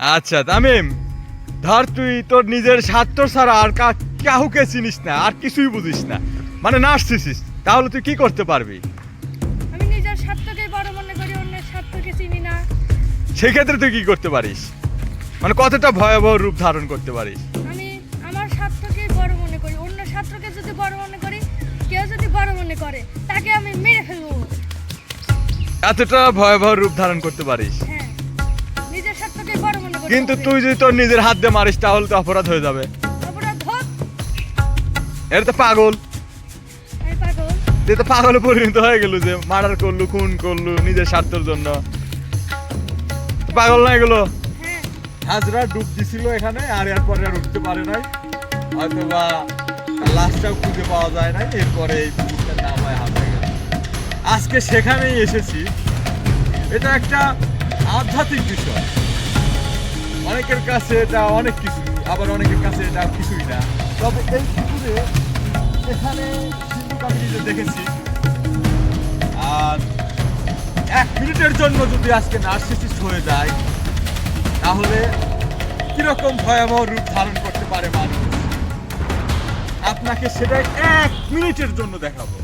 আচ্ছা তামিম, ধর তুই তোর নিজের স্বার্থ ছাড়া আর কাউকে চিনিস না, আর কিছুই বুঝিস না, মানে নার্সিসিস, তাহলে তুই কি করতে পারবি? আমি নিজের স্বার্থকে বড় মনে করি, অন্যের স্বার্থকে চিনি না। সেক্ষেত্রে তুই কি করতে পারিস, মানে কতটা ভয়াবহ রূপ ধারণ করতে পারিস? আমি আমার স্বার্থকে বড় মনে করি, অন্য স্বার্থকে যদি বড় মনে করি, কেউ যদি বড় মনে করে তাকে আমি মেরে ফেলবো। এতটা ভয়াবহ রূপ ধারণ করতে পারিস? হ্যাঁ, নিজের স্বার্থকে বড় মনে করি। কিন্তু তুই যদি তোর নিজের হাত দিয়ে মারিস তাহলে তো অপরাধ হয়ে যাবে। অপরাধ হোক। এটা তো পাগল, আমি পাগল। তুই তো পাগলে পরিণত হয়ে গেল, যে মার্ডার করলু, খুন করলু নিজের স্বার্থের জন্য। পাগল না এগুলো? হ্যাঁ। হাজরা ডুব দিছিল এখানে, আর এরপরে আর উঠতে পারে নাই, হয়তো বা লাশটাও খুঁজে পাওয়া যায় নাই, এরপরে এই পুকুরটার নাম হয় হাজরা গেল। আজকে সেখানেই এসেছি। এটা একটা আধ্যাত্মিক বিষয়, অনেকের কাছে এটা অনেক কিছু, আবার অনেকের কাছে এটা কিছুই না। তবে এই পুকুরে এখানে সিন্ধুক আমি নিজে দেখেছি, আর 1 মিনিটের জন্য যদি আজকে নার্সিসিস্ট হয়ে যায় তাহলে কিরকম ভয়াবহ রূপ ধারণ করতে পারে মানুষ, আপনাকে সেটাই 1 মিনিটের জন্য দেখাবো।